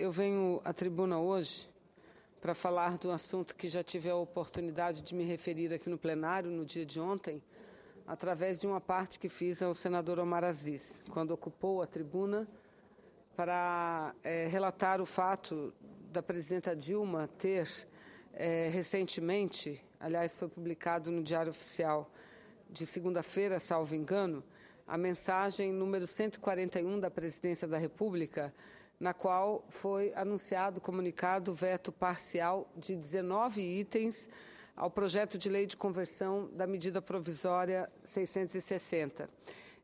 eu venho à tribuna hoje para falar do assunto que já tive a oportunidade de me referir aqui no plenário no dia de ontem, através de uma parte que fiz ao senador Omar Aziz, quando ocupou a tribuna para relatar o fato da presidenta Dilma ter recentemente, aliás, foi publicado no Diário Oficial de segunda-feira, salvo engano, a mensagem número 141 da Presidência da República, na qual foi anunciado, comunicado, o veto parcial de 19 itens ao projeto de lei de conversão da medida provisória 660.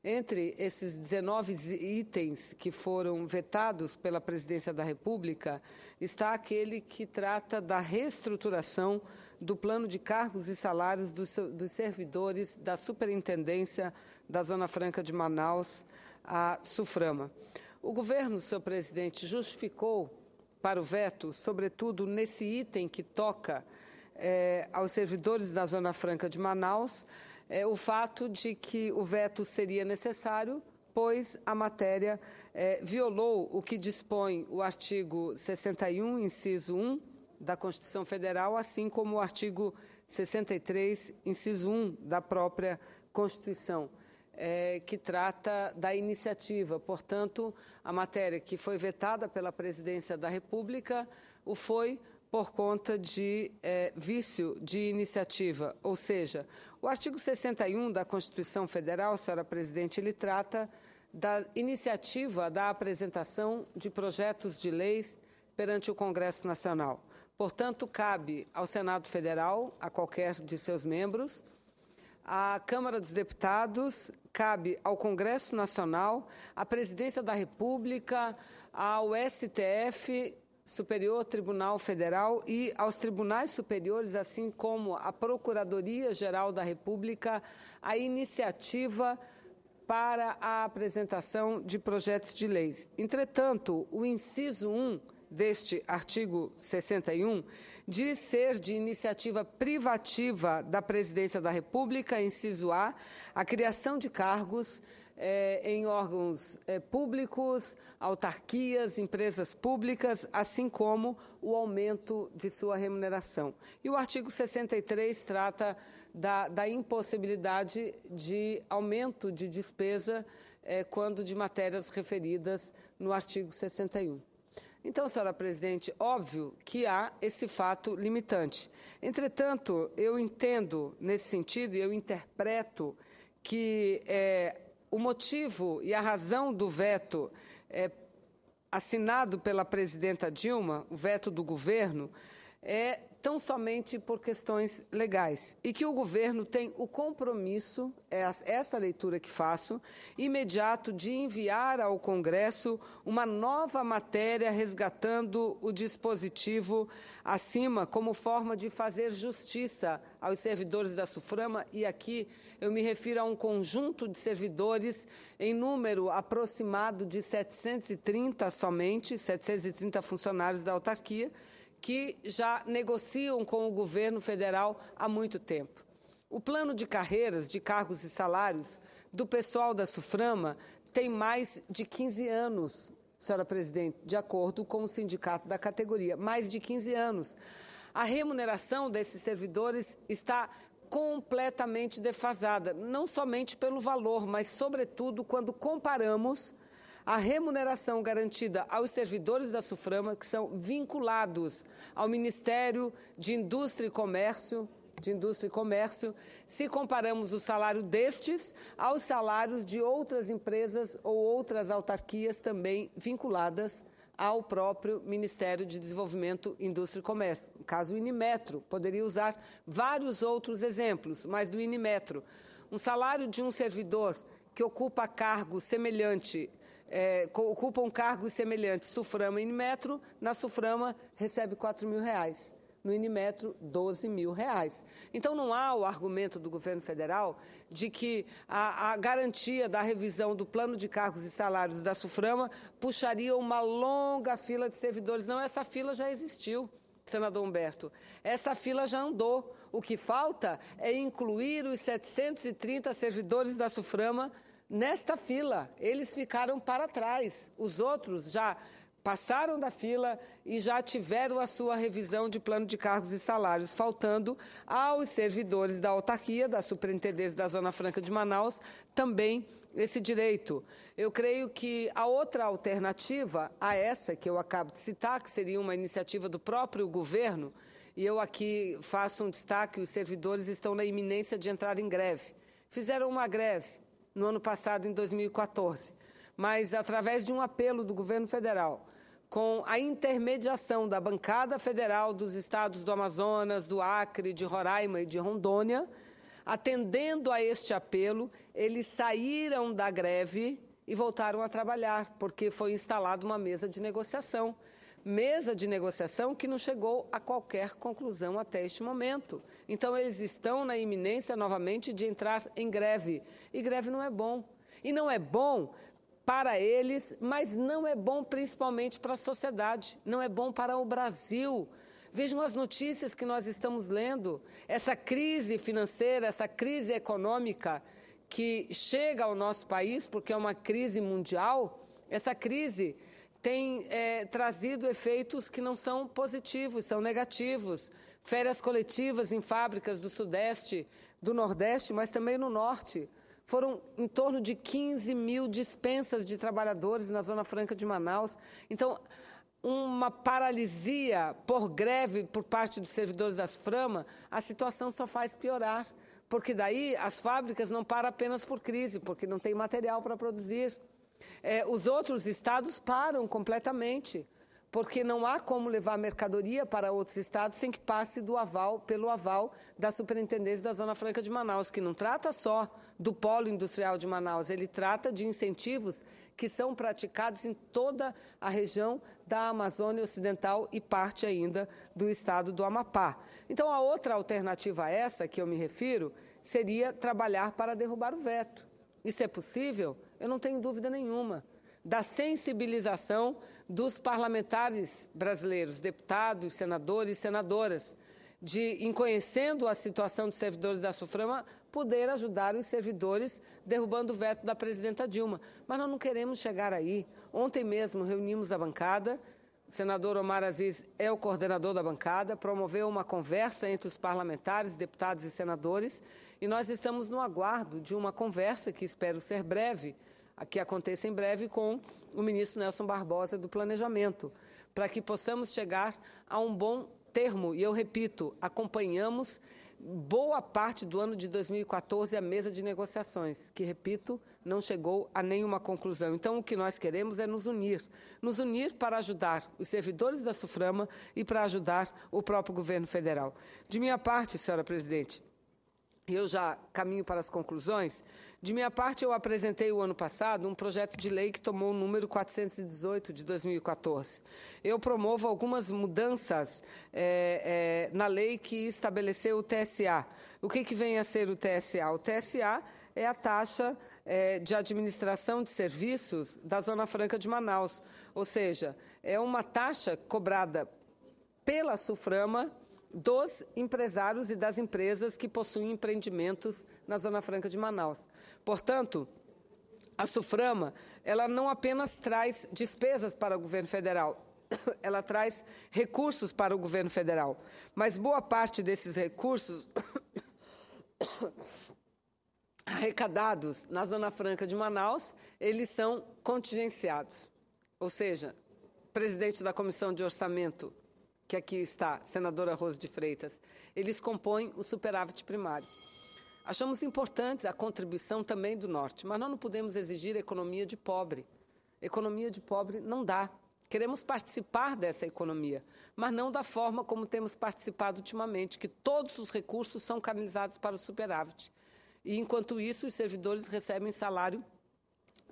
Entre esses 19 itens que foram vetados pela Presidência da República, está aquele que trata da reestruturação do plano de cargos e salários dos servidores da Superintendência da Zona Franca de Manaus, a SUFRAMA. O governo, senhor presidente, justificou para o veto, sobretudo nesse item que toca aos servidores da Zona Franca de Manaus, o fato de que o veto seria necessário, pois a matéria violou o que dispõe o artigo 61, inciso 1, da Constituição Federal, assim como o artigo 63, inciso 1, da própria Constituição, que trata da iniciativa. Portanto, a matéria que foi vetada pela Presidência da República o foi por conta de vício de iniciativa, ou seja, o artigo 61 da Constituição Federal, senhora presidente, ele trata da iniciativa da apresentação de projetos de leis perante o Congresso Nacional. Portanto, cabe ao Senado Federal, a qualquer de seus membros, à Câmara dos Deputados, cabe ao Congresso Nacional, à Presidência da República, ao STF, Superior Tribunal Federal, e aos tribunais superiores, assim como à Procuradoria-Geral da República, a iniciativa para a apresentação de projetos de leis. Entretanto, o inciso 1 deste artigo 61 diz ser de iniciativa privativa da Presidência da República, inciso A, a criação de cargos em órgãos públicos, autarquias, empresas públicas, assim como o aumento de sua remuneração. E o artigo 63 trata da impossibilidade de aumento de despesa quando de matérias referidas no artigo 61. Então, senhora presidente, óbvio que há esse fato limitante. Entretanto, eu entendo nesse sentido e eu interpreto que o motivo e a razão do veto assinado pela presidenta Dilma, o veto do governo, é tão somente por questões legais, e que o governo tem o compromisso, essa leitura que faço, imediato de enviar ao Congresso uma nova matéria resgatando o dispositivo acima como forma de fazer justiça aos servidores da SUFRAMA, e aqui eu me refiro a um conjunto de servidores em número aproximado de 730 somente, 730 funcionários da autarquia, que já negociam com o governo federal há muito tempo. O plano de carreiras, de cargos e salários do pessoal da SUFRAMA tem mais de 15 anos, senhora presidente, de acordo com o sindicato da categoria, mais de 15 anos. A remuneração desses servidores está completamente defasada, não somente pelo valor, mas, sobretudo, quando comparamos a remuneração garantida aos servidores da SUFRAMA, que são vinculados ao Ministério de Indústria e Comércio, se comparamos o salário destes aos salários de outras empresas ou outras autarquias também vinculadas ao próprio Ministério de Desenvolvimento, Indústria e Comércio. No caso, o Inimetro, poderia usar vários outros exemplos, mas do Inimetro. Um salário de um servidor que ocupa cargo semelhante, ocupa um cargo semelhante, SUFRAMA e Inimetro, na SUFRAMA recebe R$4.000. No Inimetro, R$12.000. Então, não há o argumento do governo federal de que a garantia da revisão do plano de cargos e salários da SUFRAMA puxaria uma longa fila de servidores. Não, essa fila já existiu, senador Humberto. Essa fila já andou. O que falta é incluir os 730 servidores da SUFRAMA nesta fila. Eles ficaram para trás. Os outros já passaram da fila e já tiveram a sua revisão de plano de cargos e salários, faltando aos servidores da autarquia, da Superintendência da Zona Franca de Manaus, também esse direito. Eu creio que a outra alternativa a essa que eu acabo de citar, que seria uma iniciativa do próprio governo, e eu aqui faço um destaque, os servidores estão na iminência de entrar em greve. Fizeram uma greve no ano passado, em 2014, mas através de um apelo do governo federal, com a intermediação da bancada federal dos estados do Amazonas, do Acre, de Roraima e de Rondônia, atendendo a este apelo, eles saíram da greve e voltaram a trabalhar, porque foi instalada uma mesa de negociação. Mesa de negociação que não chegou a qualquer conclusão até este momento. Então, eles estão na iminência, novamente, de entrar em greve. E greve não é bom. E não é bom para eles, mas não é bom principalmente para a sociedade, não é bom para o Brasil. Vejam as notícias que nós estamos lendo, essa crise financeira, essa crise econômica que chega ao nosso país, porque é uma crise mundial, essa crise tem trazido efeitos que não são positivos, são negativos. Férias coletivas em fábricas do Sudeste, do Nordeste, mas também no Norte. Foram em torno de 15 mil dispensas de trabalhadores na Zona Franca de Manaus. Então, uma paralisia por greve por parte dos servidores das Frama, a situação só faz piorar, porque daí as fábricas não param apenas por crise, porque não tem material para produzir. Os outros estados param completamente, porque não há como levar mercadoria para outros estados sem que passe pelo aval da Superintendência da Zona Franca de Manaus, que não trata só do polo industrial de Manaus, ele trata de incentivos que são praticados em toda a região da Amazônia Ocidental e parte ainda do estado do Amapá. Então, a outra alternativa a essa que eu me refiro seria trabalhar para derrubar o veto. Isso é possível? Eu não tenho dúvida nenhuma. Da sensibilização dos parlamentares brasileiros, deputados, senadores e senadoras, em conhecendo a situação dos servidores da SUFRAMA, poder ajudar os servidores derrubando o veto da presidenta Dilma. Mas nós não queremos chegar aí. Ontem mesmo reunimos a bancada, o senador Omar Aziz é o coordenador da bancada, promoveu uma conversa entre os parlamentares, deputados e senadores, e nós estamos no aguardo de uma conversa que espero ser breve, que aconteça em breve com o ministro Nelson Barbosa do Planejamento, para que possamos chegar a um bom termo. E eu repito, acompanhamos boa parte do ano de 2014 a mesa de negociações, que, repito, não chegou a nenhuma conclusão. Então, o que nós queremos é nos unir para ajudar os servidores da SUFRAMA e para ajudar o próprio governo federal. De minha parte, senhora presidente, eu já caminho para as conclusões. De minha parte, eu apresentei o ano passado um projeto de lei que tomou o número 418 de 2014. Eu promovo algumas mudanças na lei que estabeleceu o TSA. O que vem a ser o TSA? O TSA é a taxa de administração de serviços da Zona Franca de Manaus. Ou seja, é uma taxa cobrada pela SUFRAMA dos empresários e das empresas que possuem empreendimentos na Zona Franca de Manaus. Portanto, a SUFRAMA, ela não apenas traz despesas para o governo federal, ela traz recursos para o governo federal, mas boa parte desses recursos arrecadados na Zona Franca de Manaus, eles são contingenciados. Ou seja, o presidente da Comissão de Orçamento, que aqui está, senadora Rose de Freitas, eles compõem o superávit primário. Achamos importante a contribuição também do Norte, mas nós não podemos exigir economia de pobre. Economia de pobre não dá. Queremos participar dessa economia, mas não da forma como temos participado ultimamente, que todos os recursos são canalizados para o superávit. E, enquanto isso, os servidores recebem salários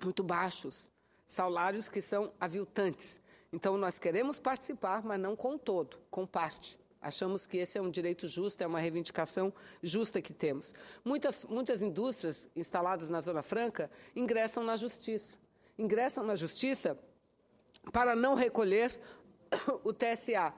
muito baixos, salários que são aviltantes. Então, nós queremos participar, mas não com todo, com parte. Achamos que esse é um direito justo, é uma reivindicação justa que temos. Muitas indústrias instaladas na Zona Franca ingressam na Justiça. Ingressam na Justiça para não recolher o TSA.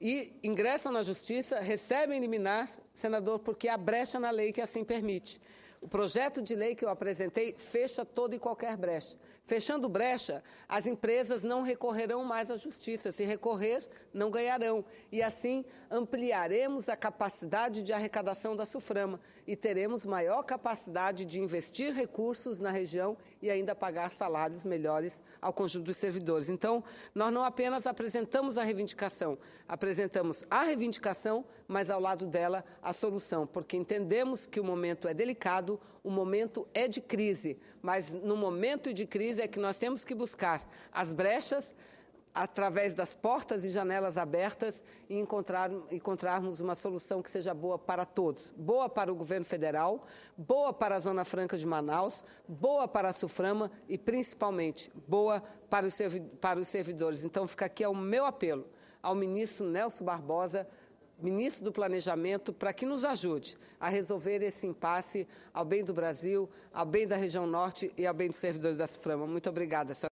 E ingressam na Justiça, recebem liminar, senador, porque há brecha na lei que assim permite. O projeto de lei que eu apresentei fecha toda e qualquer brecha. Fechando brecha, as empresas não recorrerão mais à justiça. Se recorrer, não ganharão. E assim ampliaremos a capacidade de arrecadação da SUFRAMA e teremos maior capacidade de investir recursos na região e ainda pagar salários melhores ao conjunto dos servidores. Então, nós não apenas apresentamos a reivindicação, apresentamos a reivindicação, mas ao lado dela a solução, porque entendemos que o momento é delicado, o momento é de crise, mas no momento de crise é que nós temos que buscar as brechas através das portas e janelas abertas e encontrarmos uma solução que seja boa para todos. Boa para o governo federal, boa para a Zona Franca de Manaus, boa para a SUFRAMA e, principalmente, boa para os servidores. Então, fica aqui o meu apelo ao ministro Nelson Barbosa, ministro do Planejamento, para que nos ajude a resolver esse impasse ao bem do Brasil, ao bem da região norte e ao bem dos servidores da SUFRAMA. Muito obrigada, senhora.